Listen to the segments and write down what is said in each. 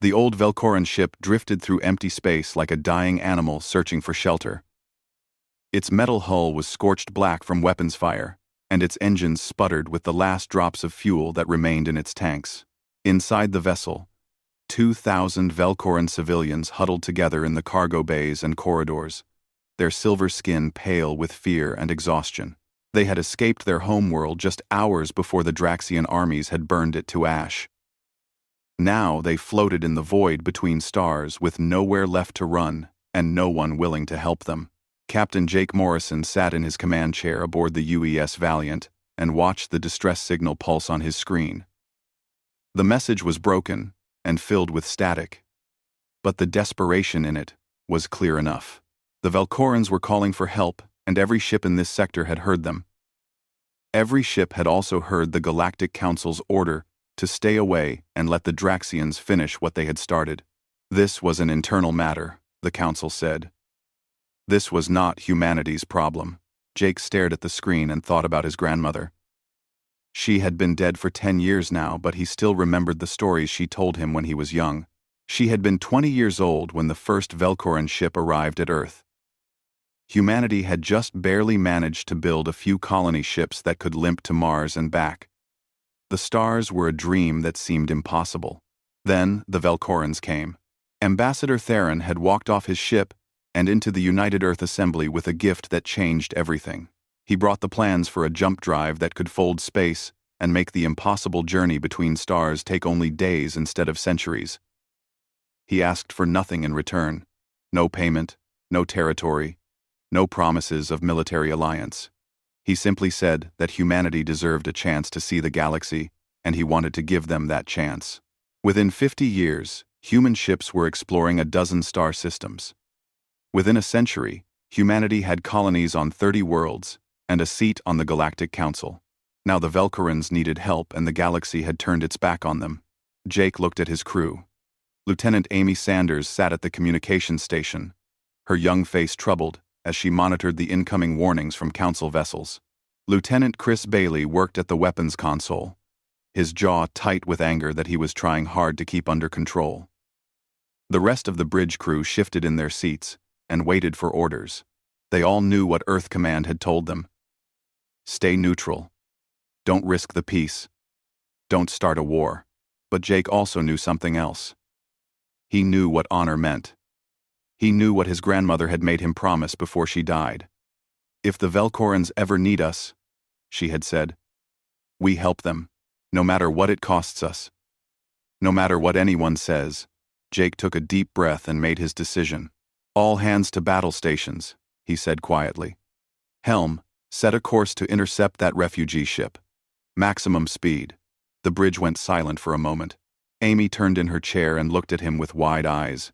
The old Velcoran ship drifted through empty space like a dying animal searching for shelter. Its metal hull was scorched black from weapons fire, and its engines sputtered with the last drops of fuel that remained in its tanks. Inside the vessel, 2,000 Velcoran civilians huddled together in the cargo bays and corridors, their silver skin pale with fear and exhaustion. They had escaped their homeworld just hours before the Draxian armies had burned it to ash. Now they floated in the void between stars with nowhere left to run and no one willing to help them. Captain Jake Morrison sat in his command chair aboard the UES Valiant and watched the distress signal pulse on his screen. The message was broken and filled with static, but the desperation in it was clear enough. The Velcorans were calling for help, and every ship in this sector had heard them. Every ship had also heard the Galactic Council's order to stay away and let the Draxians finish what they had started. This was an internal matter, the Council said. This was not humanity's problem. Jake stared at the screen and thought about his grandmother. She had been dead for 10 years now, but he still remembered the stories she told him when he was young. She had been 20 years old when the first Velcoran ship arrived at Earth. Humanity had just barely managed to build a few colony ships that could limp to Mars and back. The stars were a dream that seemed impossible. Then the Velcorans came. Ambassador Theron had walked off his ship and into the United Earth Assembly with a gift that changed everything. He brought the plans for a jump drive that could fold space and make the impossible journey between stars take only days instead of centuries. He asked for nothing in return. No payment, no territory, no promises of military alliance. He simply said that humanity deserved a chance to see the galaxy, and he wanted to give them that chance. Within 50 years, human ships were exploring a dozen star systems. Within a century, humanity had colonies on 30 worlds and a seat on the Galactic Council. Now the Velcorans needed help and the galaxy had turned its back on them. Jake looked at his crew. Lieutenant Amy Sanders sat at the communications station, her young face troubled as she monitored the incoming warnings from Council vessels. Lieutenant Chris Bailey worked at the weapons console, his jaw tight with anger that he was trying hard to keep under control. The rest of the bridge crew shifted in their seats and waited for orders. They all knew what Earth Command had told them. Stay neutral. Don't risk the peace. Don't start a war. But Jake also knew something else. He knew what honor meant. He knew what his grandmother had made him promise before she died. If the Velcorans ever need us, she had said, we help them, no matter what it costs us. No matter what anyone says. Jake took a deep breath and made his decision. All hands to battle stations, he said quietly. Helm, set a course to intercept that refugee ship. Maximum speed. The bridge went silent for a moment. Amy turned in her chair and looked at him with wide eyes.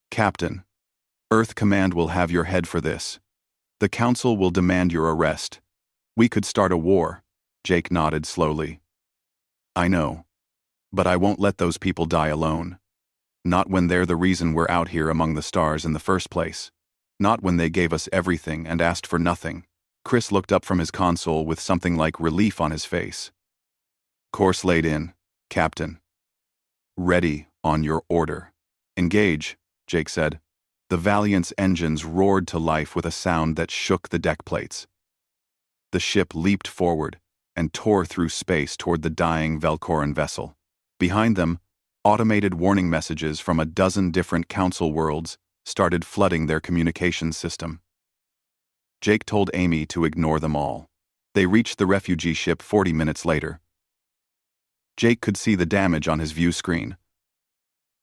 Captain, Earth Command will have your head for this. The Council will demand your arrest. We could start a war. Jake nodded slowly. I know. But I won't let those people die alone. Not when they're the reason we're out here among the stars in the first place. Not when they gave us everything and asked for nothing. Chris looked up from his console with something like relief on his face. Course laid in, Captain. Ready on your order. Engage, Jake said. The Valiant's engines roared to life with a sound that shook the deck plates. The ship leaped forward and tore through space toward the dying Velcoran vessel. Behind them, automated warning messages from a dozen different Council worlds started flooding their communications system. Jake told Amy to ignore them all. They reached the refugee ship 40 minutes later. Jake could see the damage on his view screen.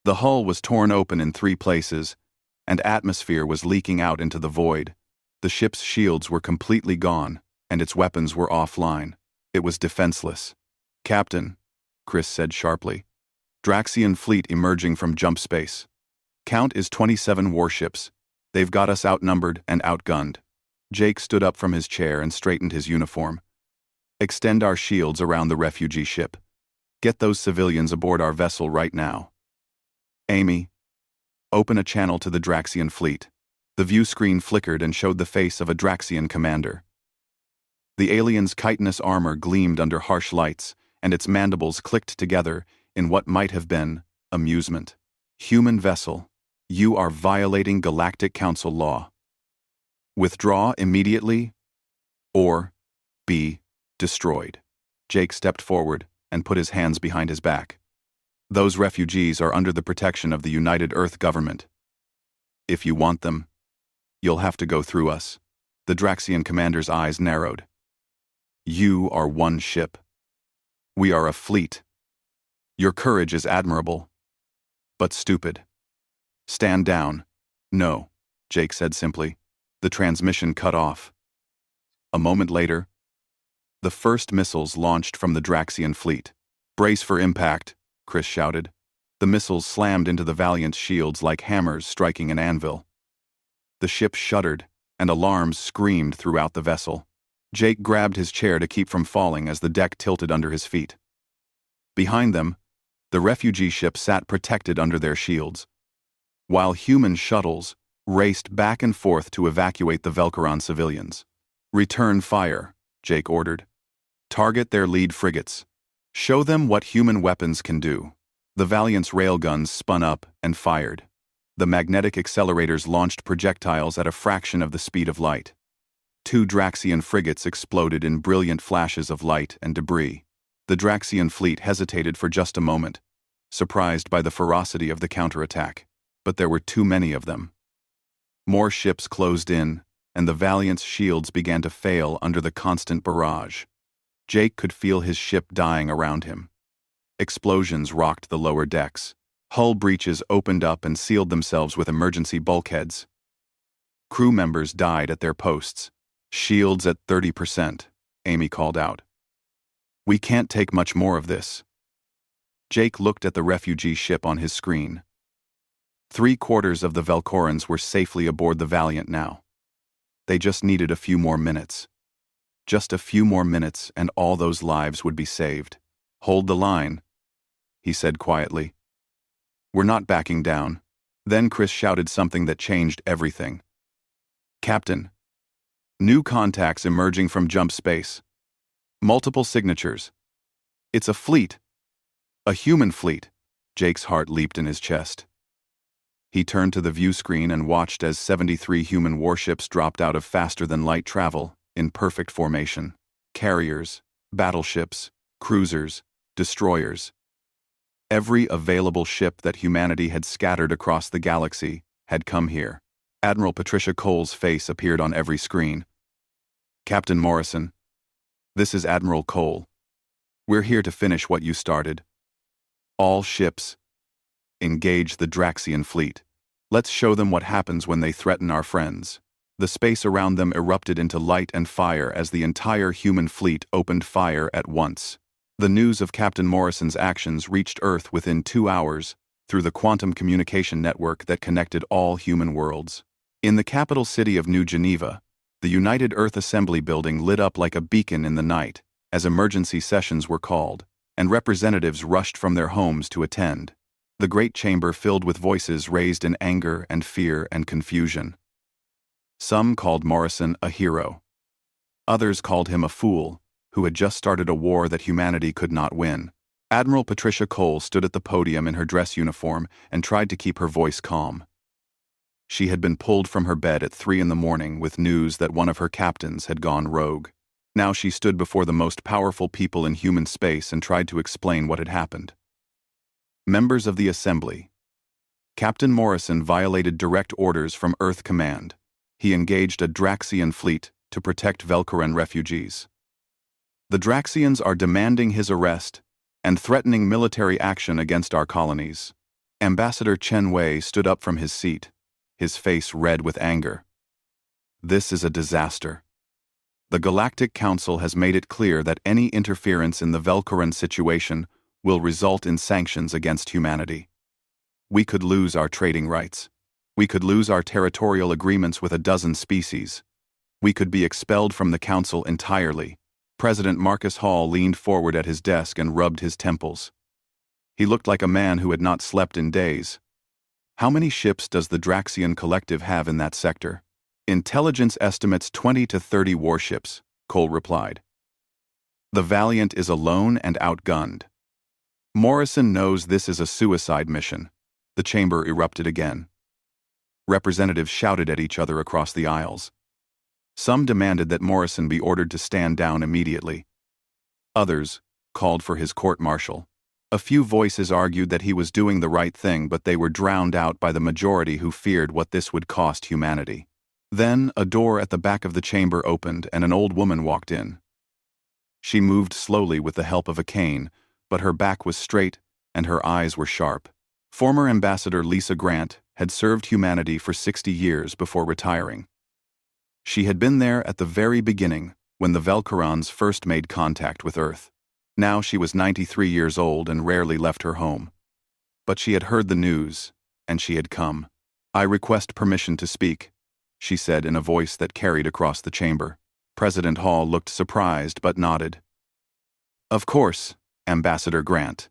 The hull was torn open in 3 places, and atmosphere was leaking out into the void. The ship's shields were completely gone, and its weapons were offline. It was defenseless. Captain, Chris said sharply. Draxian fleet emerging from jump space. Count is 27 warships. They've got us outnumbered and outgunned. Jake stood up from his chair and straightened his uniform. Extend our shields around the refugee ship. Get those civilians aboard our vessel right now. Amy, open a channel to the Draxian fleet. The view screen flickered and showed the face of a Draxian commander. The alien's chitinous armor gleamed under harsh lights, and its mandibles clicked together in what might have been amusement. Human vessel, you are violating Galactic Council law. Withdraw immediately or be destroyed. Jake stepped forward and put his hands behind his back. Those refugees are under the protection of the United Earth government. If you want them, you'll have to go through us. The Draxian commander's eyes narrowed. You are one ship. We are a fleet. Your courage is admirable, but stupid. Stand down. No, Jake said simply. The transmission cut off. A moment later, the first missiles launched from the Draxian fleet. Brace for impact, Chris shouted. The missiles slammed into the Valiant's shields like hammers striking an anvil. The ship shuddered, and alarms screamed throughout the vessel. Jake grabbed his chair to keep from falling as the deck tilted under his feet. Behind them, the refugee ship sat protected under their shields, while human shuttles raced back and forth to evacuate the Velcaron civilians. Return fire, Jake ordered. Target their lead frigates. Show them what human weapons can do. The Valiant's railguns spun up and fired. The magnetic accelerators launched projectiles at a fraction of the speed of light. 2 Draxian frigates exploded in brilliant flashes of light and debris. The Draxian fleet hesitated for just a moment, surprised by the ferocity of the counterattack, but there were too many of them. More ships closed in, and the Valiant's shields began to fail under the constant barrage. Jake could feel his ship dying around him. Explosions rocked the lower decks. Hull breaches opened up and sealed themselves with emergency bulkheads. Crew members died at their posts. Shields at 30%, Amy called out. We can't take much more of this. Jake looked at the refugee ship on his screen. 3/4 of the Velcorans were safely aboard the Valiant now. They just needed a few more minutes. Just a few more minutes and all those lives would be saved. Hold the line, he said quietly. We're not backing down. Then Chris shouted something that changed everything. Captain. New contacts emerging from jump space. Multiple signatures. It's a fleet. A human fleet. Jake's heart leaped in his chest. He turned to the view screen and watched as 73 human warships dropped out of faster-than-light travel, in perfect formation. Carriers, battleships, cruisers, destroyers. Every available ship that humanity had scattered across the galaxy had come here. Admiral Patricia Cole's face appeared on every screen. Captain Morrison, this is Admiral Cole. We're here to finish what you started. All ships, engage the Draxian fleet. Let's show them what happens when they threaten our friends. The space around them erupted into light and fire as the entire human fleet opened fire at once. The news of Captain Morrison's actions reached Earth within 2 hours through the quantum communication network that connected all human worlds. In the capital city of New Geneva, the United Earth Assembly building lit up like a beacon in the night as emergency sessions were called, and representatives rushed from their homes to attend. The great chamber filled with voices raised in anger and fear and confusion. Some called Morrison a hero. Others called him a fool who had just started a war that humanity could not win. Admiral Patricia Cole stood at the podium in her dress uniform and tried to keep her voice calm. She had been pulled from her bed at 3 a.m. with news that one of her captains had gone rogue. Now she stood before the most powerful people in human space and tried to explain what had happened. Members of the Assembly. Captain Morrison violated direct orders from Earth Command. He engaged a Draxian fleet to protect Velcaran refugees. The Draxians are demanding his arrest and threatening military action against our colonies. Ambassador Chen Wei stood up from his seat, his face red with anger. This is a disaster. The Galactic Council has made it clear that any interference in the Velcaran situation will result in sanctions against humanity. We could lose our trading rights. We could lose our territorial agreements with a dozen species. We could be expelled from the Council entirely. President Marcus Hall leaned forward at his desk and rubbed his temples. He looked like a man who had not slept in days. How many ships does the Draxian Collective have in that sector? Intelligence estimates 20 to 30 warships, Cole replied. The Valiant is alone and outgunned. Morrison knows this is a suicide mission. The chamber erupted again. Representatives shouted at each other across the aisles. Some demanded that Morrison be ordered to stand down immediately. Others called for his court-martial. A few voices argued that he was doing the right thing, but they were drowned out by the majority who feared what this would cost humanity. Then, a door at the back of the chamber opened and an old woman walked in. She moved slowly with the help of a cane, but her back was straight and her eyes were sharp. Former Ambassador Lisa Grant had served humanity for 60 years before retiring. She had been there at the very beginning, when the Velcorans first made contact with Earth. Now she was 93 years old and rarely left her home. But she had heard the news, and she had come. "I request permission to speak," she said in a voice that carried across the chamber. President Hall looked surprised but nodded. "Of course, Ambassador Grant.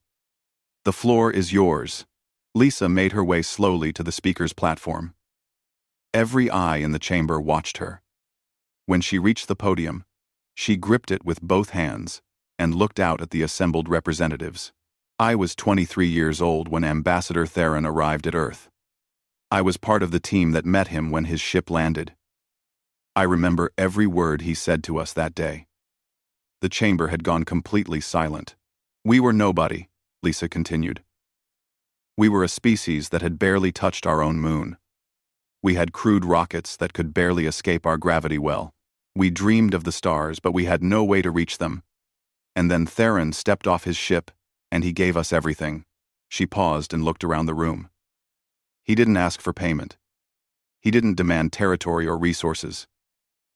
The floor is yours." Lisa made her way slowly to the speaker's platform. Every eye in the chamber watched her. When she reached the podium, she gripped it with both hands and looked out at the assembled representatives. "I was 23 years old when Ambassador Theron arrived at Earth. I was part of the team that met him when his ship landed. I remember every word he said to us that day." The chamber had gone completely silent. "We were nobody," Lisa continued. "We were a species that had barely touched our own moon. We had crude rockets that could barely escape our gravity well. We dreamed of the stars, but we had no way to reach them. And then Theron stepped off his ship, and he gave us everything." She paused and looked around the room. "He didn't ask for payment. He didn't demand territory or resources.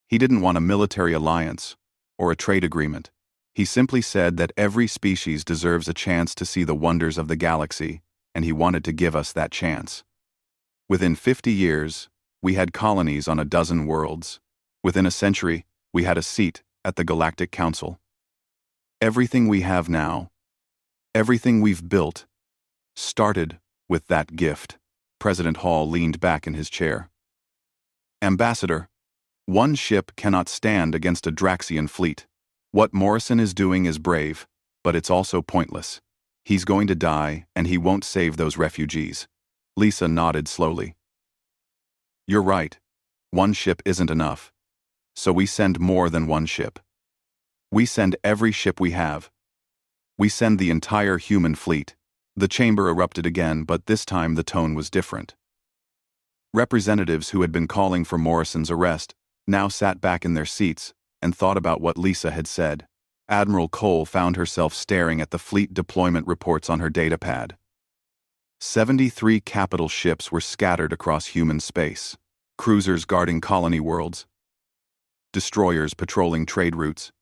He didn't want a military alliance or a trade agreement. He simply said that every species deserves a chance to see the wonders of the galaxy, and he wanted to give us that chance. Within 50 years, we had colonies on a dozen worlds. Within a century, we had a seat at the Galactic Council. Everything we have now, everything we've built, started with that gift." President Hall leaned back in his chair. "Ambassador, one ship cannot stand against a Draxian fleet. What Morrison is doing is brave, but it's also pointless. He's going to die, and he won't save those refugees." Lisa nodded slowly. "You're right. One ship isn't enough. So we send more than one ship. We send every ship we have. We send the entire human fleet." The chamber erupted again, but this time the tone was different. Representatives who had been calling for Morrison's arrest now sat back in their seats and thought about what Lisa had said. Admiral Cole found herself staring at the fleet deployment reports on her datapad. 73 capital ships were scattered across human space. Cruisers guarding colony worlds. Destroyers patrolling trade routes.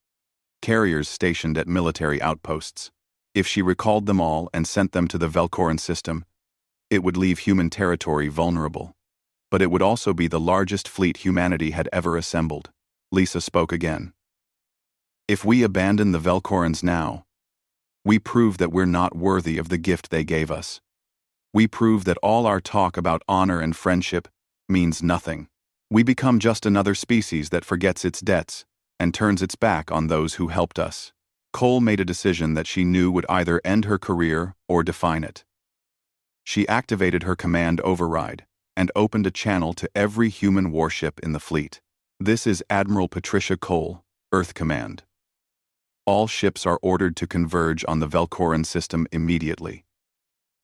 Carriers stationed at military outposts. If she recalled them all and sent them to the Velcoran system, it would leave human territory vulnerable. But it would also be the largest fleet humanity had ever assembled. Lisa spoke again. "If we abandon the Velcorans now, we prove that we're not worthy of the gift they gave us. We prove that all our talk about honor and friendship means nothing. We become just another species that forgets its debts and turns its back on those who helped us." Cole made a decision that she knew would either end her career or define it. She activated her command override and opened a channel to every human warship in the fleet. "This is Admiral Patricia Cole, Earth Command. All ships are ordered to converge on the Velcoran system immediately.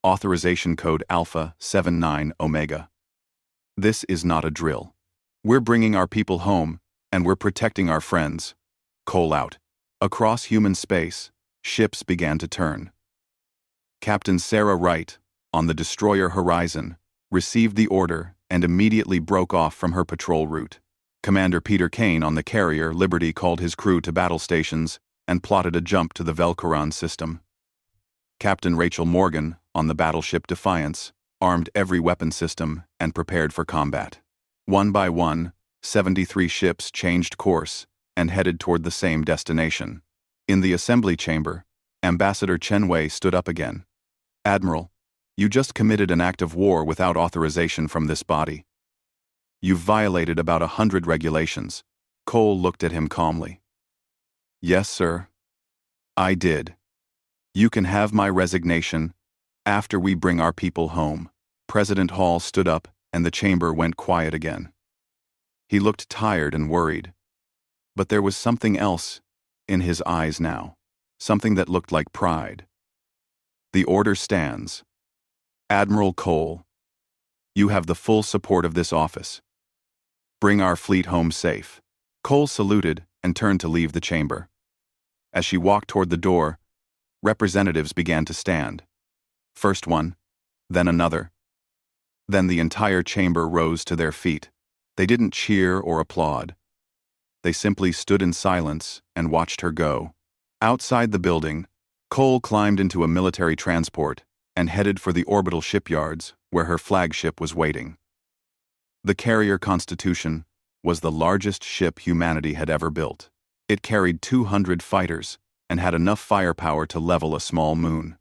Authorization code Alpha 79 Omega. This is not a drill. We're bringing our people home, and we're protecting our friends. Cole out." Across human space, ships began to turn. Captain Sarah Wright, on the destroyer Horizon, received the order and immediately broke off from her patrol route. Commander Peter Kane on the carrier Liberty called his crew to battle stations and plotted a jump to the Velcoran system. Captain Rachel Morgan, on the battleship Defiance, armed every weapon system and prepared for combat. One by one, 73 ships changed course and headed toward the same destination. In the assembly chamber, Ambassador Chen Wei stood up again. "Admiral, you just committed an act of war without authorization from this body. You've violated about 100 regulations." Cole looked at him calmly. "Yes, sir. I did. You can have my resignation after we bring our people home." President Hall stood up, and the chamber went quiet again. He looked tired and worried. But there was something else in his eyes now, something that looked like pride. The order stands. Admiral Cole, you have the full support of this office. Bring our fleet home safe. Cole saluted and turned to leave the chamber. As she walked toward the door, representatives began to stand. First one, then another. Then the entire chamber rose to their feet. They didn't cheer or applaud. They simply stood in silence and watched her go. Outside the building, Cole climbed into a military transport and headed for the orbital shipyards where her flagship was waiting. The carrier Constitution was the largest ship humanity had ever built. It carried 200 fighters and had enough firepower to level a small moon.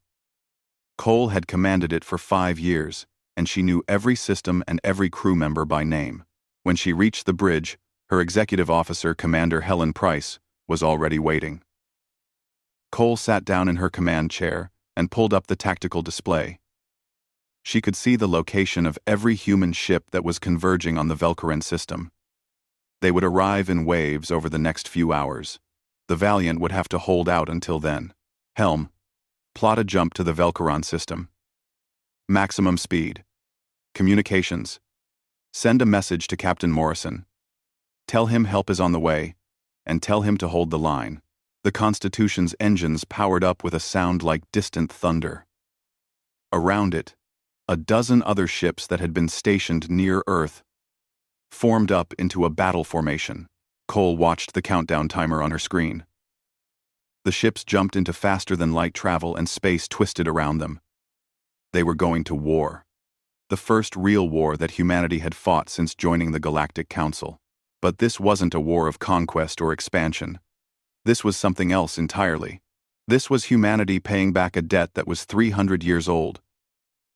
Cole had commanded it for 5 years, and she knew every system and every crew member by name. When she reached the bridge, her executive officer, Commander Helen Price, was already waiting. Cole sat down in her command chair and pulled up the tactical display. She could see the location of every human ship that was converging on the Velcarin system. They would arrive in waves over the next few hours. The Valiant would have to hold out until then. Helm, plot a jump to the Velcaron system. Maximum speed. Communications. Send a message to Captain Morrison. Tell him help is on the way, and tell him to hold the line. The Constitution's engines powered up with a sound like distant thunder. Around it, a dozen other ships that had been stationed near Earth formed up into a battle formation. Cole watched the countdown timer on her screen. The ships jumped into faster-than-light travel and space twisted around them. They were going to war. The first real war that humanity had fought since joining the Galactic Council. But this wasn't a war of conquest or expansion. This was something else entirely. This was humanity paying back a debt that was 300 years old.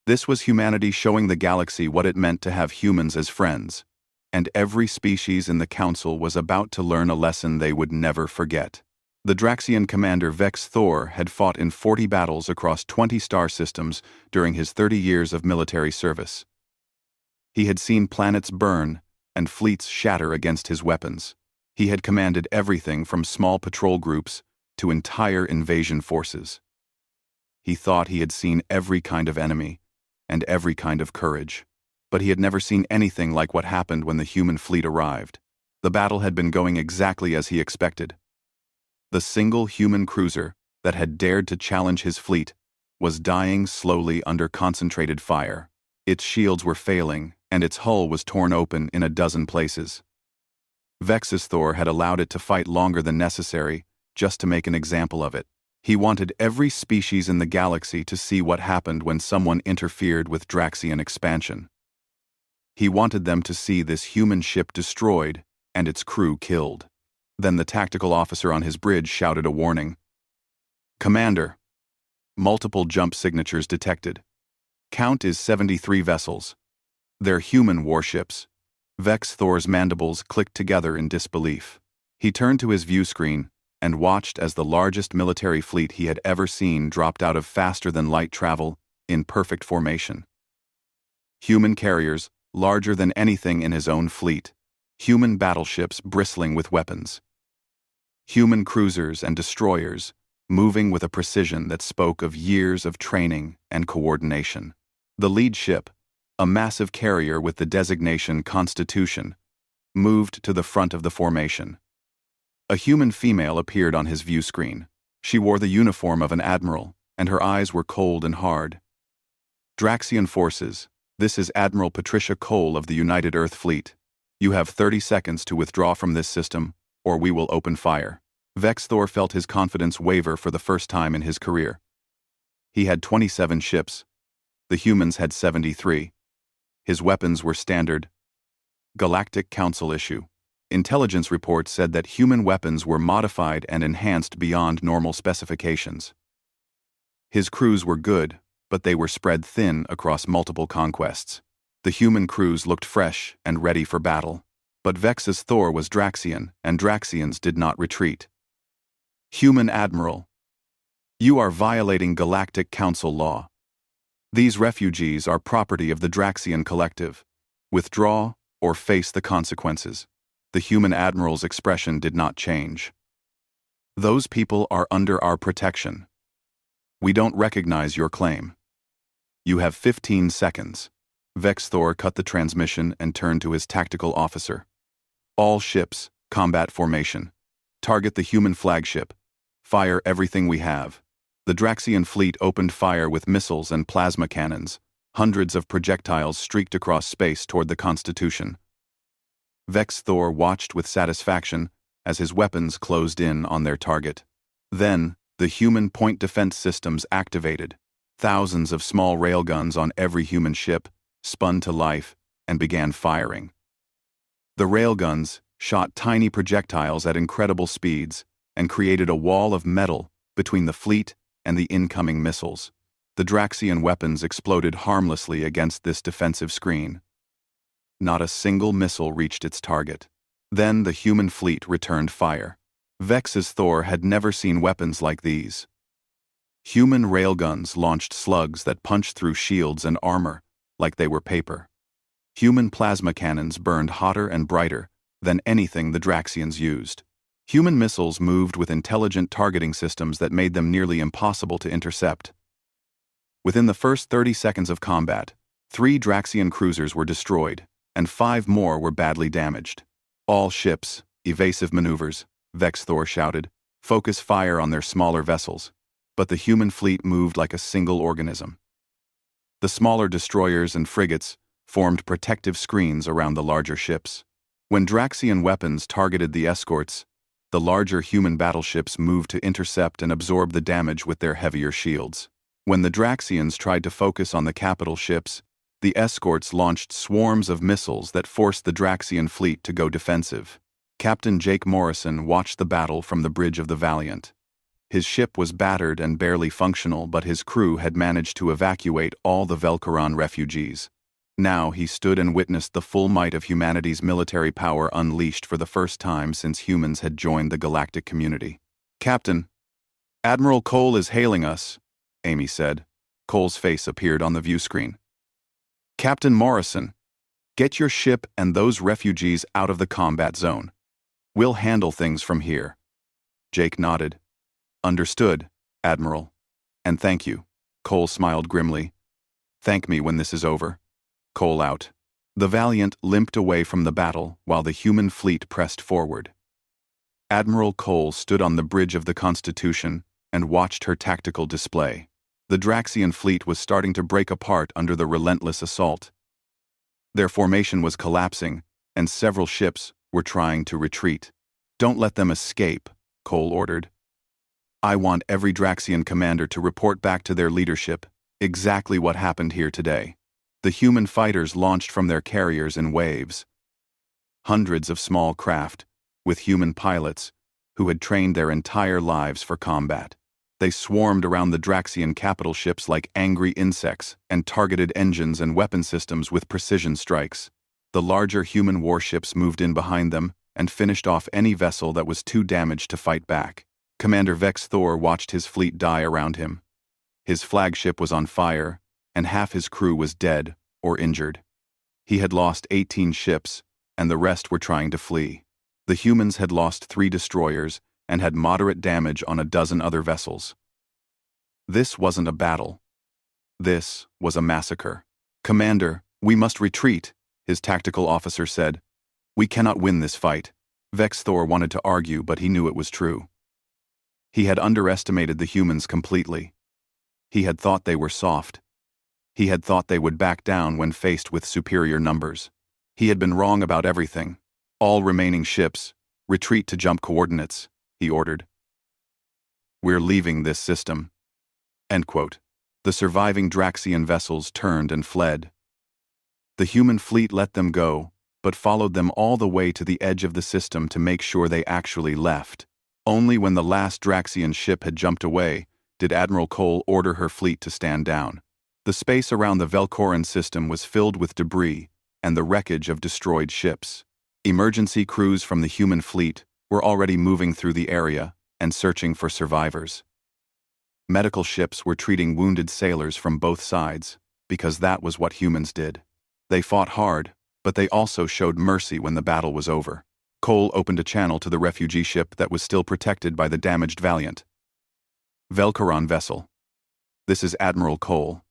This was humanity showing the galaxy what it meant to have humans as friends. And every species in the Council was about to learn a lesson they would never forget. The Draxian commander Vex Thor had fought in 40 battles across 20 star systems during his 30 years of military service. He had seen planets burn and fleets shatter against his weapons. He had commanded everything from small patrol groups to entire invasion forces. He thought he had seen every kind of enemy and every kind of courage. But he had never seen anything like what happened when the human fleet arrived. The battle had been going exactly as he expected. The single human cruiser that had dared to challenge his fleet was dying slowly under concentrated fire. Its shields were failing, and its hull was torn open in a dozen places. Vex's Thor had allowed it to fight longer than necessary, just to make an example of it. He wanted every species in the galaxy to see what happened when someone interfered with Draxian expansion. He wanted them to see this human ship destroyed and its crew killed. Then the tactical officer on his bridge shouted a warning. Commander. Multiple jump signatures detected. Count is 73 vessels. They're human warships. Vex Thor's mandibles clicked together in disbelief. He turned to his view screen and watched as the largest military fleet he had ever seen dropped out of faster-than-light travel in perfect formation. Human carriers, larger than anything in his own fleet. Human battleships bristling with weapons. Human cruisers and destroyers, moving with a precision that spoke of years of training and coordination. The lead ship, a massive carrier with the designation Constitution, moved to the front of the formation. A human female appeared on his view screen. She wore the uniform of an admiral, and her eyes were cold and hard. Draxian forces, this is Admiral Patricia Cole of the United Earth Fleet. You have 30 seconds to withdraw from this system, or we will open fire. Vex Thor felt his confidence waver for the first time in his career. He had 27 ships. The humans had 73. His weapons were standard Galactic Council issue. Intelligence reports said that human weapons were modified and enhanced beyond normal specifications. His crews were good, but they were spread thin across multiple conquests. The human crews looked fresh and ready for battle. But Vex's Thor was Draxian, and Draxians did not retreat. Human Admiral, you are violating Galactic Council law. These refugees are property of the Draxian Collective. Withdraw or face the consequences. The human admiral's expression did not change. Those people are under our protection. We don't recognize your claim. You have 15 seconds. Vexthor cut the transmission and turned to his tactical officer. All ships, combat formation. Target the human flagship. Fire everything we have. The Draxian fleet opened fire with missiles and plasma cannons. Hundreds of projectiles streaked across space toward the Constitution. Vexthor watched with satisfaction as his weapons closed in on their target. Then, the human point defense systems activated. Thousands of small railguns on every human ship spun to life and began firing. The railguns shot tiny projectiles at incredible speeds and created a wall of metal between the fleet and the incoming missiles. The Draxian weapons exploded harmlessly against this defensive screen. Not a single missile reached its target. Then the human fleet returned fire. Vex's Thor had never seen weapons like these. Human railguns launched slugs that punched through shields and armor like they were paper. Human plasma cannons burned hotter and brighter than anything the Draxians used. Human missiles moved with intelligent targeting systems that made them nearly impossible to intercept. Within the first 30 seconds of combat, 3 Draxian cruisers were destroyed, and 5 more were badly damaged. All ships, evasive maneuvers, Vexthor shouted. Focus fire on their smaller vessels. But the human fleet moved like a single organism. The smaller destroyers and frigates formed protective screens around the larger ships. When Draxian weapons targeted the escorts, the larger human battleships moved to intercept and absorb the damage with their heavier shields. When the Draxians tried to focus on the capital ships, the escorts launched swarms of missiles that forced the Draxian fleet to go defensive. Captain Jake Morrison watched the battle from the bridge of the Valiant. His ship was battered and barely functional, but his crew had managed to evacuate all the Velcaron refugees. Now he stood and witnessed the full might of humanity's military power unleashed for the first time since humans had joined the galactic community. "Captain, Admiral Cole is hailing us," Amy said. Cole's face appeared on the view screen. "Captain Morrison, get your ship and those refugees out of the combat zone. We'll handle things from here." Jake nodded. "Understood, Admiral. And thank you." Cole smiled grimly. "Thank me when this is over." Cole out. The Valiant limped away from the battle while the human fleet pressed forward. Admiral Cole stood on the bridge of the Constitution and watched her tactical display. The Draxian fleet was starting to break apart under the relentless assault. Their formation was collapsing, and several ships were trying to retreat. "Don't let them escape," Cole ordered. "I want every Draxian commander to report back to their leadership exactly what happened here today." The human fighters launched from their carriers in waves. Hundreds of small craft, with human pilots, who had trained their entire lives for combat. They swarmed around the Draxian capital ships like angry insects and targeted engines and weapon systems with precision strikes. The larger human warships moved in behind them and finished off any vessel that was too damaged to fight back. Commander Vexthor watched his fleet die around him. His flagship was on fire, and half his crew was dead or injured. He had lost 18 ships, and the rest were trying to flee. The humans had lost 3 destroyers and had moderate damage on a dozen other vessels. This wasn't a battle. This was a massacre. "Commander, we must retreat," his tactical officer said. "We cannot win this fight." Vexthor wanted to argue, but he knew it was true. He had underestimated the humans completely. He had thought they were soft. He had thought they would back down when faced with superior numbers. He had been wrong about everything. "All remaining ships, retreat to jump coordinates," he ordered. "We're leaving this system." End quote. The surviving Draxian vessels turned and fled. The human fleet let them go, but followed them all the way to the edge of the system to make sure they actually left. Only when the last Draxian ship had jumped away did Admiral Cole order her fleet to stand down. The space around the Velcoran system was filled with debris and the wreckage of destroyed ships. Emergency crews from the human fleet were already moving through the area and searching for survivors. Medical ships were treating wounded sailors from both sides, because that was what humans did. They fought hard, but they also showed mercy when the battle was over. Cole opened a channel to the refugee ship that was still protected by the damaged Valiant. Velcoron vessel. This is Admiral Cole.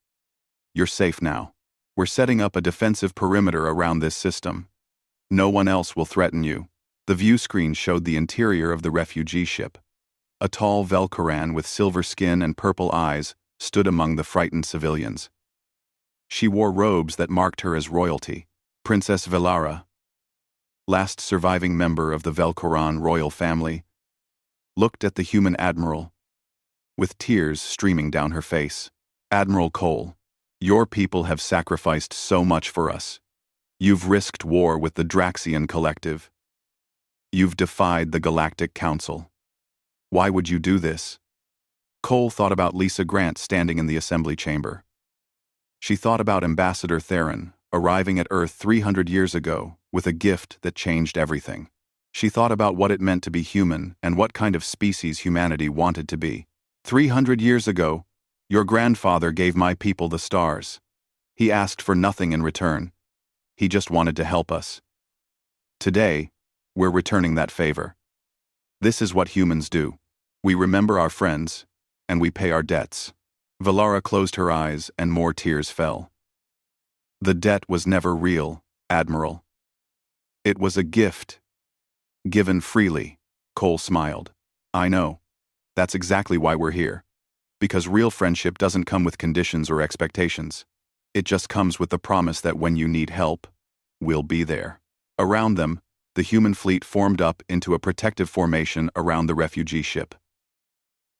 You're safe now. We're setting up a defensive perimeter around this system. No one else will threaten you. The view screen showed the interior of the refugee ship. A tall Velcoran with silver skin and purple eyes stood among the frightened civilians. She wore robes that marked her as royalty. Princess Velara, last surviving member of the Velcoran royal family, looked at the human admiral, with tears streaming down her face. Admiral Cole, your people have sacrificed so much for us. You've risked war with the Draxian Collective. You've defied the Galactic Council. Why would you do this? Cole thought about Lisa Grant standing in the assembly chamber. She thought about Ambassador Theron, arriving at Earth 300 years ago, with a gift that changed everything. She thought about what it meant to be human and what kind of species humanity wanted to be. 300 years ago, your grandfather gave my people the stars. He asked for nothing in return. He just wanted to help us. Today, we're returning that favor. This is what humans do. We remember our friends, and we pay our debts. Velara closed her eyes, and more tears fell. The debt was never real, Admiral. It was a gift. Given freely. Cole smiled. I know. That's exactly why we're here. Because real friendship doesn't come with conditions or expectations. It just comes with the promise that when you need help, we'll be there. Around them, the human fleet formed up into a protective formation around the refugee ship.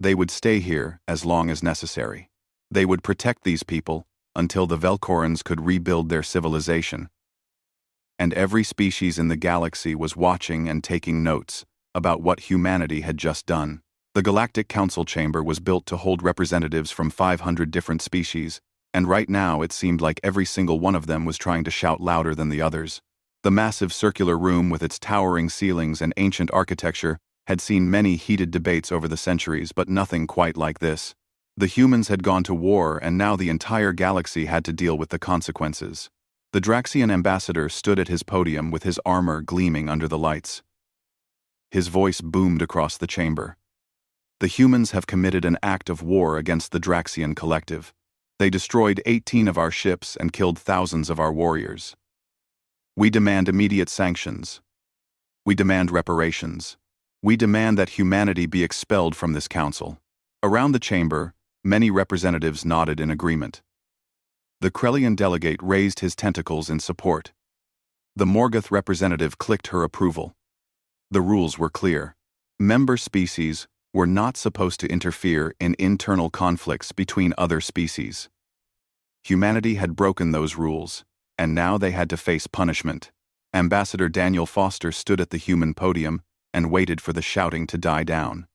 They would stay here as long as necessary. They would protect these people until the Velcorans could rebuild their civilization. And every species in the galaxy was watching and taking notes about what humanity had just done. The Galactic Council chamber was built to hold representatives from 500 different species, and right now it seemed like every single one of them was trying to shout louder than the others. The massive circular room with its towering ceilings and ancient architecture had seen many heated debates over the centuries, but nothing quite like this. The humans had gone to war, and now the entire galaxy had to deal with the consequences. The Draxian ambassador stood at his podium with his armor gleaming under the lights. His voice boomed across the chamber. The humans have committed an act of war against the Draxian Collective. They destroyed 18 of our ships and killed thousands of our warriors. We demand immediate sanctions. We demand reparations. We demand that humanity be expelled from this council. Around the chamber, many representatives nodded in agreement. The Krellian delegate raised his tentacles in support. The Morgoth representative clicked her approval. The rules were clear. Member species were not supposed to interfere in internal conflicts between other species. Humanity had broken those rules, and now they had to face punishment. Ambassador Daniel Foster stood at the human podium and waited for the shouting to die down.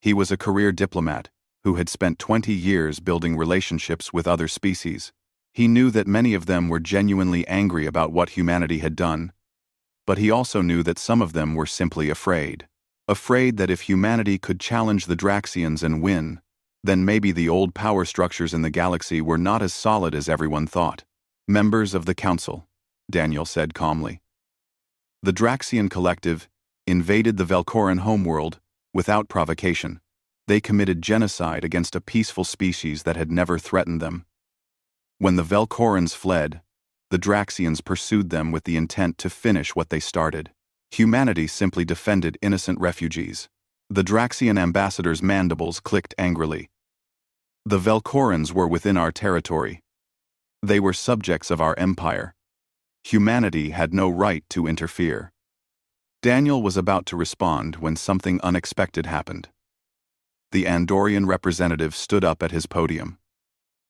He was a career diplomat who had spent 20 years building relationships with other species. He knew that many of them were genuinely angry about what humanity had done, but he also knew that some of them were simply afraid. Afraid that if humanity could challenge the Draxians and win, then maybe the old power structures in the galaxy were not as solid as everyone thought. Members of the Council, Daniel said calmly. The Draxian Collective invaded the Velcoran homeworld without provocation. They committed genocide against a peaceful species that had never threatened them. When the Velcorans fled, the Draxians pursued them with the intent to finish what they started. Humanity simply defended innocent refugees. The Draxian ambassador's mandibles clicked angrily. The Velcorans were within our territory. They were subjects of our empire. Humanity had no right to interfere. Daniel was about to respond when something unexpected happened. The Andorian representative stood up at his podium.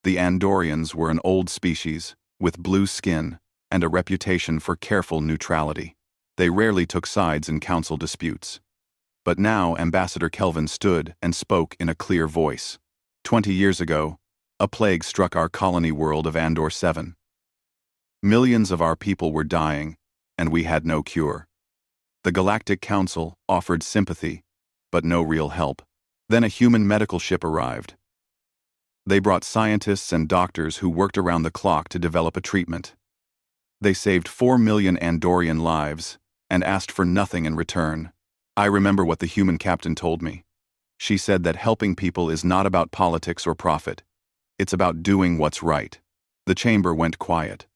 The Andorians were an old species, with blue skin and a reputation for careful neutrality. They rarely took sides in council disputes. But now Ambassador Kelvin stood and spoke in a clear voice. 20 years ago, a plague struck our colony world of Andor 7. Millions of our people were dying, and we had no cure. The Galactic Council offered sympathy, but no real help. Then a human medical ship arrived. They brought scientists and doctors who worked around the clock to develop a treatment. They saved 4 million Andorian lives and asked for nothing in return. I remember what the human captain told me. She said that helping people is not about politics or profit. It's about doing what's right. The chamber went quiet.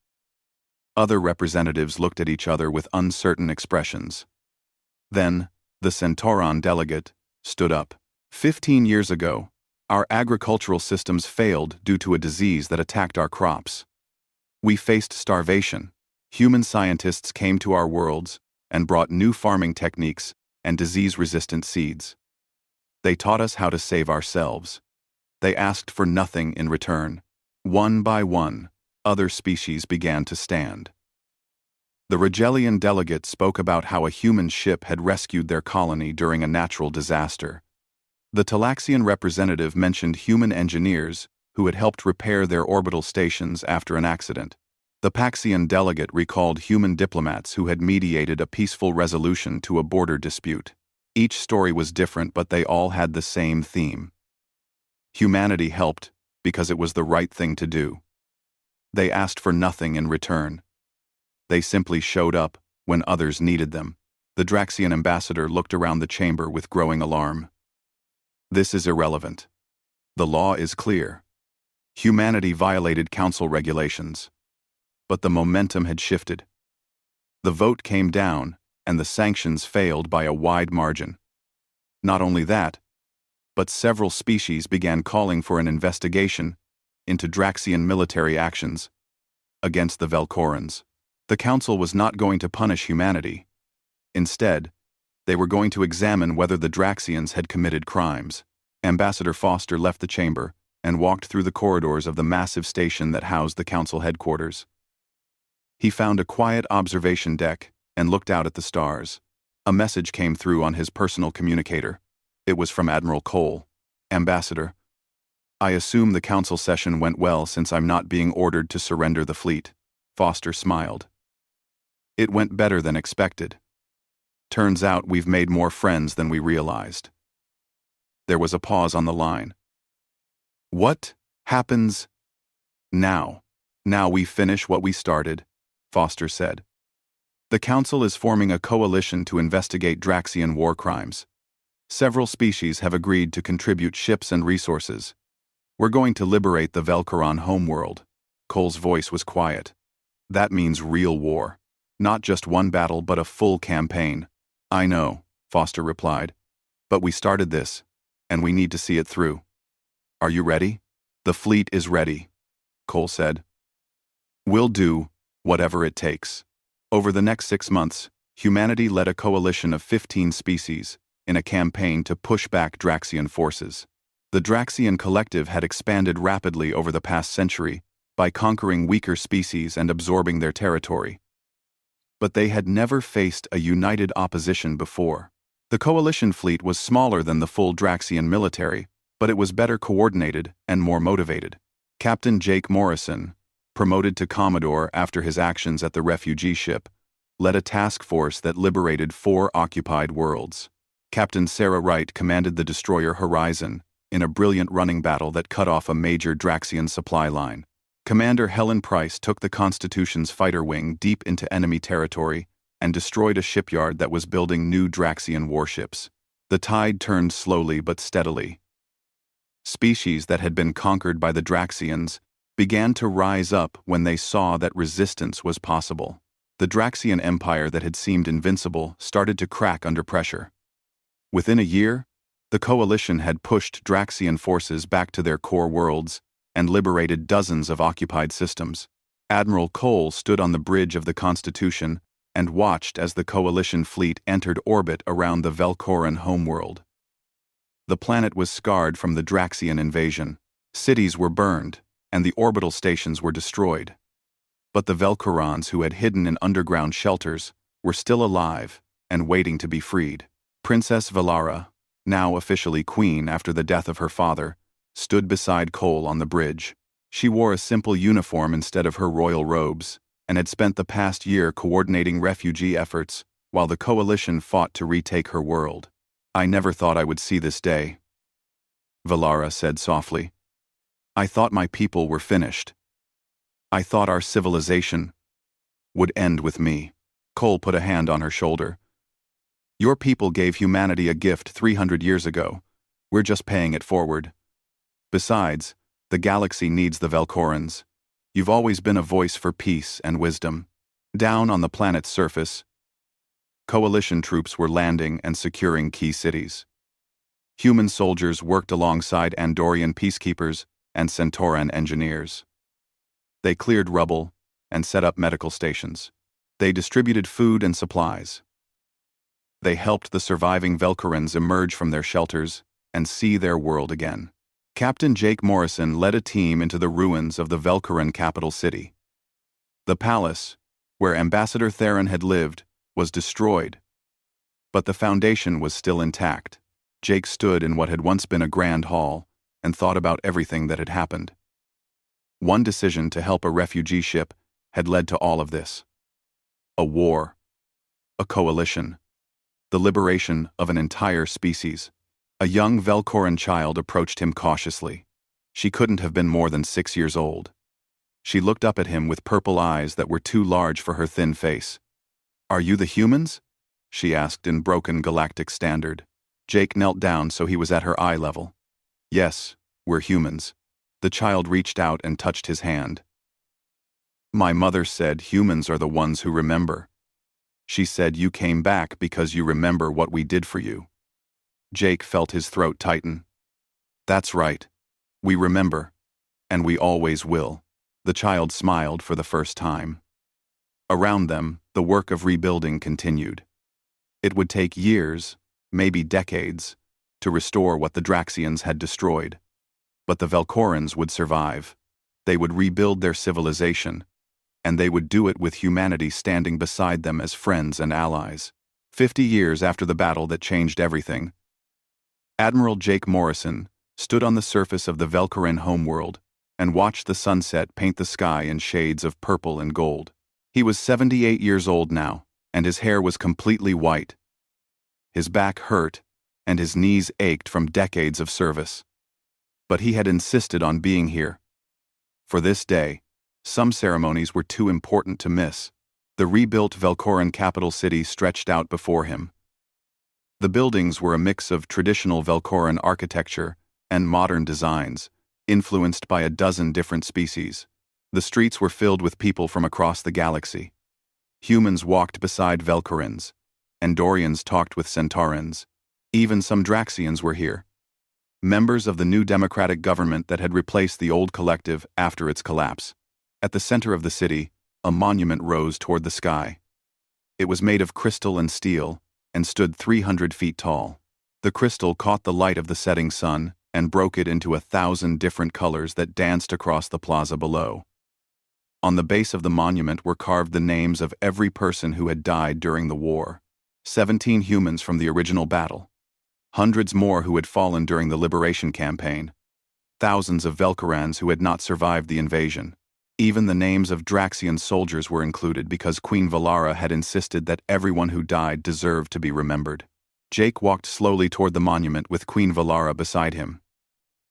Other representatives looked at each other with uncertain expressions. Then, the Centauran delegate stood up. 15 years ago, our agricultural systems failed due to a disease that attacked our crops. We faced starvation. Human scientists came to our worlds and brought new farming techniques and disease-resistant seeds. They taught us how to save ourselves. They asked for nothing in return. One by one, other species began to stand. The Rigelian delegate spoke about how a human ship had rescued their colony during a natural disaster. The Talaxian representative mentioned human engineers who had helped repair their orbital stations after an accident. The Paxian delegate recalled human diplomats who had mediated a peaceful resolution to a border dispute. Each story was different, but they all had the same theme. Humanity helped because it was the right thing to do. They asked for nothing in return. They simply showed up when others needed them. The Draxian ambassador looked around the chamber with growing alarm. This is irrelevant. The law is clear. Humanity violated council regulations. But the momentum had shifted. The vote came down, and the sanctions failed by a wide margin. Not only that, but several species began calling for an investigation into Draxian military actions against the Velcorans. The council was not going to punish humanity. Instead, they were going to examine whether the Draxians had committed crimes. Ambassador Foster left the chamber and walked through the corridors of the massive station that housed the council headquarters. He found a quiet observation deck and looked out at the stars. A message came through on his personal communicator. It was from Admiral Cole. Ambassador, I assume the council session went well since I'm not being ordered to surrender the fleet. Foster smiled. It went better than expected. Turns out we've made more friends than we realized. There was a pause on the line. What happens now? Now we finish what we started, Foster said. The council is forming a coalition to investigate Draxian war crimes. Several species have agreed to contribute ships and resources. We're going to liberate the Velcoran homeworld. Cole's voice was quiet. That means real war. Not just one battle, but a full campaign. I know, Foster replied. But we started this, and we need to see it through. Are you ready? The fleet is ready, Cole said. We'll do whatever it takes. Over the next 6 months, humanity led a coalition of 15 species in a campaign to push back Draxian forces. The Draxian collective had expanded rapidly over the past century by conquering weaker species and absorbing their territory. But they had never faced a united opposition before. The coalition fleet was smaller than the full Draxian military, but it was better coordinated and more motivated. Captain Jake Morrison, promoted to Commodore after his actions at the refugee ship, led a task force that liberated 4 occupied worlds. Captain Sarah Wright commanded the destroyer Horizon in a brilliant running battle that cut off a major Draxian supply line. Commander Helen Price took the Constitution's fighter wing deep into enemy territory and destroyed a shipyard that was building new Draxian warships. The tide turned slowly but steadily. Species that had been conquered by the Draxians began to rise up when they saw that resistance was possible. The Draxian Empire that had seemed invincible started to crack under pressure. Within a year, the coalition had pushed Draxian forces back to their core worlds and liberated dozens of occupied systems. Admiral Cole stood on the bridge of the Constitution and watched as the coalition fleet entered orbit around the Velcoran homeworld. The planet was scarred from the Draxian invasion. Cities were burned, and the orbital stations were destroyed. But the Velcorans who had hidden in underground shelters were still alive and waiting to be freed. Princess Valara, now officially queen after the death of her father, stood beside Cole on the bridge. She wore a simple uniform instead of her royal robes, and had spent the past year coordinating refugee efforts while the coalition fought to retake her world. I never thought I would see this day, Valara said softly. I thought my people were finished. I thought our civilization would end with me. Cole put a hand on her shoulder. Your people gave humanity a gift 300 years ago. We're just paying it forward. Besides, the galaxy needs the Velkorans. You've always been a voice for peace and wisdom. Down on the planet's surface, coalition troops were landing and securing key cities. Human soldiers worked alongside Andorian peacekeepers and Centauran engineers. They cleared rubble and set up medical stations. They distributed food and supplies. They helped the surviving Velkorans emerge from their shelters and see their world again. Captain Jake Morrison led a team into the ruins of the Velkoran capital city. The palace, where Ambassador Theron had lived, was destroyed, but the foundation was still intact. Jake stood in what had once been a grand hall and thought about everything that had happened. One decision to help a refugee ship had led to all of this. A war. A coalition. The liberation of an entire species. A young Velkoran child approached him cautiously. She couldn't have been more than 6 years old. She looked up at him with purple eyes that were too large for her thin face. Are you the humans? She asked in broken galactic standard. Jake knelt down so he was at her eye level. Yes, we're humans. The child reached out and touched his hand. My mother said humans are the ones who remember. She said you came back because you remember what we did for you. Jake felt his throat tighten. That's right. We remember. And we always will. The child smiled for the first time. Around them, the work of rebuilding continued. It would take years, maybe decades, to restore what the Draxians had destroyed. But the Velkorans would survive. They would rebuild their civilization, and they would do it with humanity standing beside them as friends and allies. 50 years after the battle that changed everything, Admiral Jake Morrison stood on the surface of the Velkoran homeworld and watched the sunset paint the sky in shades of purple and gold. He was 78 years old now, and his hair was completely white. His back hurt, and his knees ached from decades of service. But he had insisted on being here. For this day, some ceremonies were too important to miss. The rebuilt Velkoran capital city stretched out before him. The buildings were a mix of traditional Velkoran architecture and modern designs, influenced by a dozen different species. The streets were filled with people from across the galaxy. Humans walked beside Velkorans. Andorians talked with Centaurans. Even some Draxians were here. Members of the new democratic government that had replaced the old collective after its collapse. At the center of the city, a monument rose toward the sky. It was made of crystal and steel, and stood 300 feet tall. The crystal caught the light of the setting sun and broke it into 1,000 different colors that danced across the plaza below. On the base of the monument were carved the names of every person who had died during the war. 17 humans from the original battle. Hundreds more who had fallen during the liberation campaign. Thousands of Velkorans who had not survived the invasion. Even the names of Draxian soldiers were included because Queen Valara had insisted that everyone who died deserved to be remembered. Jake walked slowly toward the monument with Queen Valara beside him.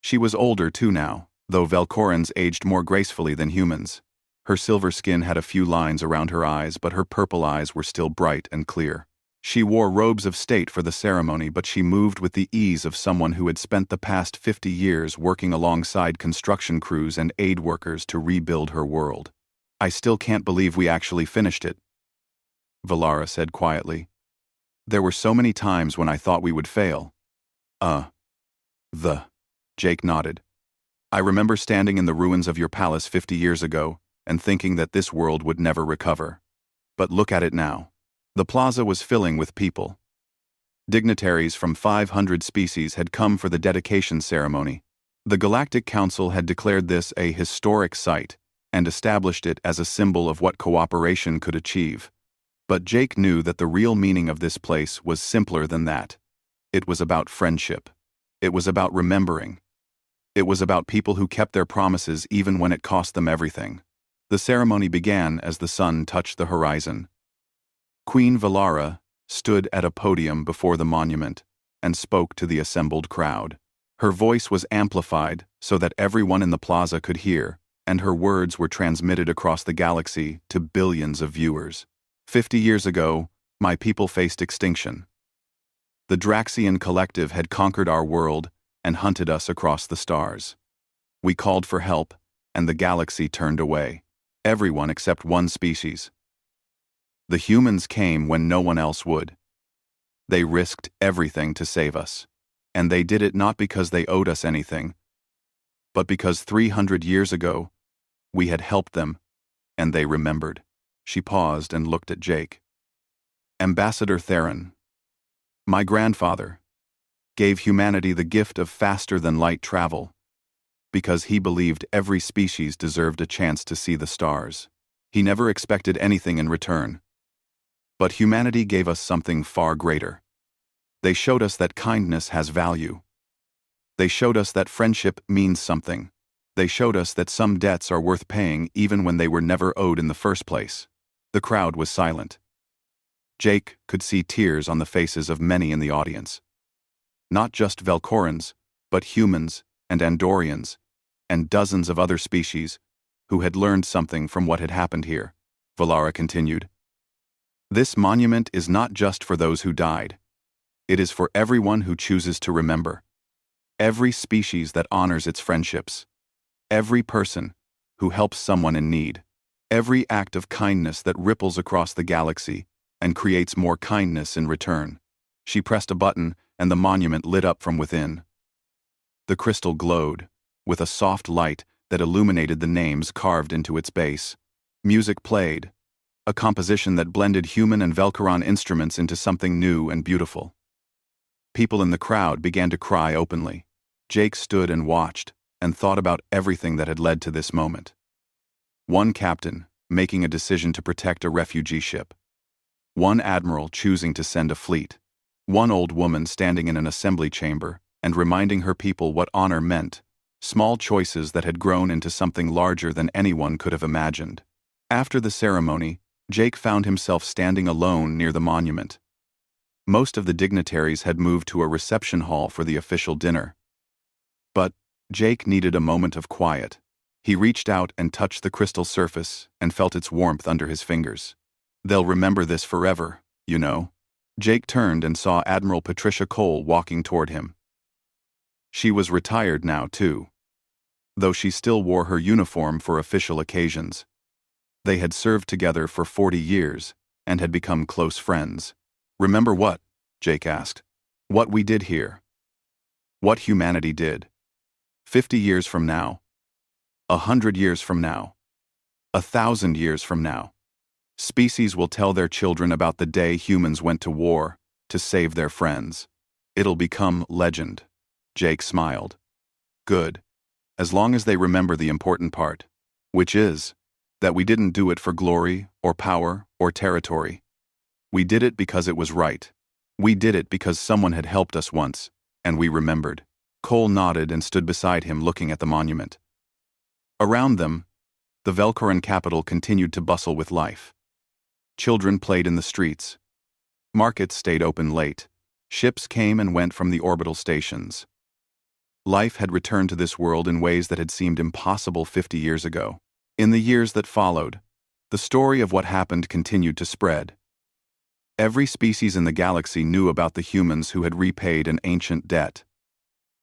She was older too now, though Velkorans aged more gracefully than humans. Her silver skin had a few lines around her eyes, but her purple eyes were still bright and clear. She wore robes of state for the ceremony, but she moved with the ease of someone who had spent the past 50 years working alongside construction crews and aid workers to rebuild her world. I still can't believe we actually finished it, Valara said quietly. There were so many times when I thought we would fail. Jake nodded. I remember standing in the ruins of your palace 50 years ago and thinking that this world would never recover. But look at it now. The plaza was filling with people. Dignitaries from 500 species had come for the dedication ceremony. The Galactic Council had declared this a historic site and established it as a symbol of what cooperation could achieve. But Jake knew that the real meaning of this place was simpler than that. It was about friendship. It was about remembering. It was about people who kept their promises even when it cost them everything. The ceremony began as the sun touched the horizon. Queen Valara stood at a podium before the monument and spoke to the assembled crowd. Her voice was amplified so that everyone in the plaza could hear, and her words were transmitted across the galaxy to billions of viewers. 50 years ago, my people faced extinction. The Draxian collective had conquered our world and hunted us across the stars. We called for help, and the galaxy turned away. Everyone except one species. The humans came when no one else would. They risked everything to save us. And they did it not because they owed us anything, but because 300 years ago, we had helped them, and they remembered. She paused and looked at Jake. Ambassador Theron, my grandfather, gave humanity the gift of faster-than-light travel, because he believed every species deserved a chance to see the stars. He never expected anything in return. But humanity gave us something far greater. They showed us that kindness has value. They showed us that friendship means something. They showed us that some debts are worth paying even when they were never owed in the first place. The crowd was silent. Jake could see tears on the faces of many in the audience. Not just Velcorans, but humans and Andorians, and dozens of other species who had learned something from what had happened here. Valara continued. This monument is not just for those who died. It is for everyone who chooses to remember. Every species that honors its friendships. Every person who helps someone in need. Every act of kindness that ripples across the galaxy and creates more kindness in return. She pressed a button, and the monument lit up from within. The crystal glowed, with a soft light that illuminated the names carved into its base. Music played, a composition that blended human and Velcoran instruments into something new and beautiful. People in the crowd began to cry openly. Jake stood and watched, and thought about everything that had led to this moment. One captain making a decision to protect a refugee ship. One admiral choosing to send a fleet. One old woman standing in an assembly chamber and reminding her people what honor meant. Small choices that had grown into something larger than anyone could have imagined. After the ceremony, Jake found himself standing alone near the monument. Most of the dignitaries had moved to a reception hall for the official dinner. But Jake needed a moment of quiet. He reached out and touched the crystal surface and felt its warmth under his fingers. They'll remember this forever, you know. Jake turned and saw Admiral Patricia Cole walking toward him. She was retired now, too, though she still wore her uniform for official occasions. They had served together for 40 years and had become close friends. Remember what? Jake asked. What we did here. What humanity did. 50 years from now. 100 years from now. 1,000 years from now. Species will tell their children about the day humans went to war to save their friends. It'll become legend. Jake smiled. Good. As long as they remember the important part, which is that we didn't do it for glory or power or territory. We did it because it was right. We did it because someone had helped us once, and we remembered. Cole nodded and stood beside him looking at the monument. Around them, the Velcoran capital continued to bustle with life. Children played in the streets. Markets stayed open late. Ships came and went from the orbital stations. Life had returned to this world in ways that had seemed impossible 50 years ago. In the years that followed, the story of what happened continued to spread. Every species in the galaxy knew about the humans who had repaid an ancient debt.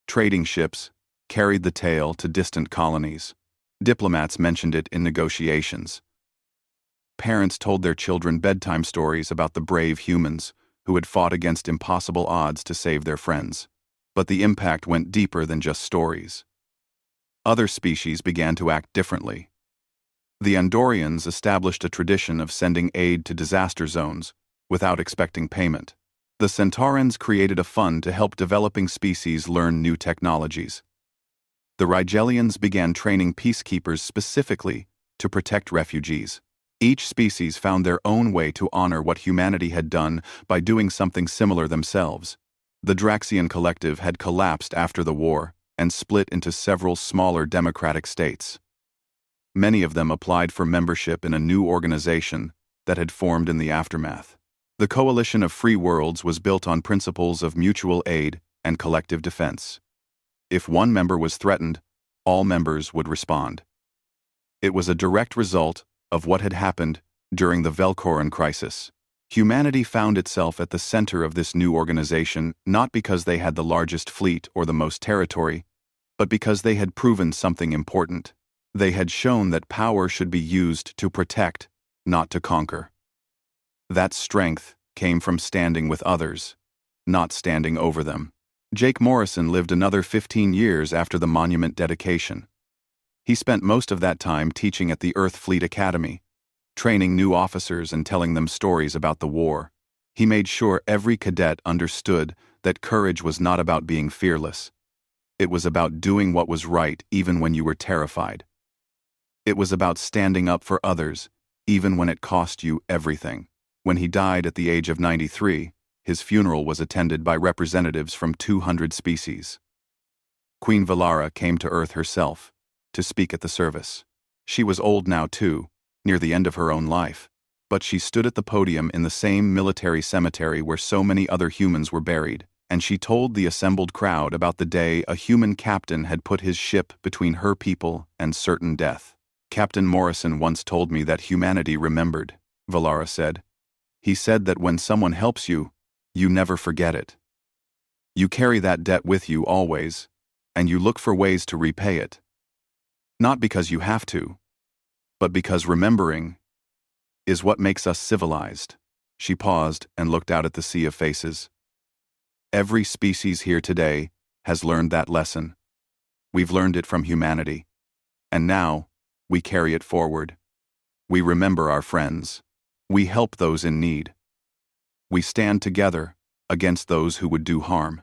Trading ships carried the tale to distant colonies. Diplomats mentioned it in negotiations. Parents told their children bedtime stories about the brave humans who had fought against impossible odds to save their friends. But the impact went deeper than just stories. Other species began to act differently. The Andorians established a tradition of sending aid to disaster zones without expecting payment. The Centaurans created a fund to help developing species learn new technologies. The Rigelians began training peacekeepers specifically to protect refugees. Each species found their own way to honor what humanity had done by doing something similar themselves. The Draxian collective had collapsed after the war and split into several smaller democratic states. Many of them applied for membership in a new organization that had formed in the aftermath. The Coalition of Free Worlds was built on principles of mutual aid and collective defense. If one member was threatened, all members would respond. It was a direct result of what had happened during the Velcoran crisis. Humanity found itself at the center of this new organization not because they had the largest fleet or the most territory, but because they had proven something important. They had shown that power should be used to protect, not to conquer. That strength came from standing with others, not standing over them. Jake Morrison lived another 15 years after the monument dedication. He spent most of that time teaching at the Earth Fleet Academy, training new officers and telling them stories about the war. He made sure every cadet understood that courage was not about being fearless. It was about doing what was right even when you were terrified. It was about standing up for others, even when it cost you everything. When he died at the age of 93, his funeral was attended by representatives from 200 species. Queen Valara came to Earth herself to speak at the service. She was old now too, near the end of her own life, but she stood at the podium in the same military cemetery where so many other humans were buried, and she told the assembled crowd about the day a human captain had put his ship between her people and certain death. Captain Morrison once told me that humanity remembered, Valara said. He said that when someone helps you, you never forget it. You carry that debt with you always, and you look for ways to repay it. Not because you have to, but because remembering is what makes us civilized. She paused and looked out at the sea of faces. Every species here today has learned that lesson. We've learned it from humanity. And now, we carry it forward. We remember our friends. We help those in need. We stand together against those who would do harm.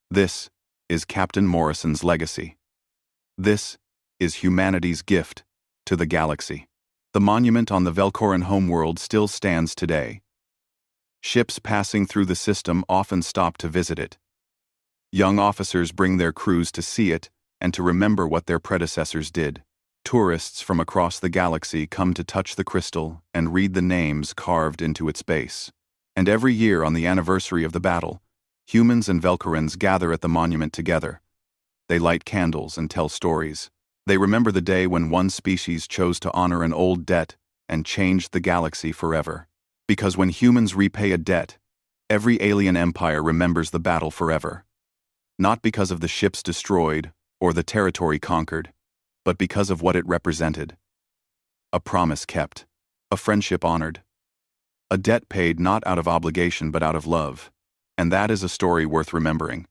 This is Captain Morrison's legacy. This is humanity's gift to the galaxy. The monument on the Velcoran homeworld still stands today. Ships passing through the system often stop to visit it. Young officers bring their crews to see it and to remember what their predecessors did. Tourists from across the galaxy come to touch the crystal and read the names carved into its base. And every year on the anniversary of the battle, humans and Velcorans gather at the monument together. They light candles and tell stories. They remember the day when one species chose to honor an old debt and changed the galaxy forever. Because when humans repay a debt, every alien empire remembers the battle forever. Not because of the ships destroyed or the territory conquered, but because of what it represented. A promise kept, a friendship honored, a debt paid not out of obligation but out of love. And that is a story worth remembering.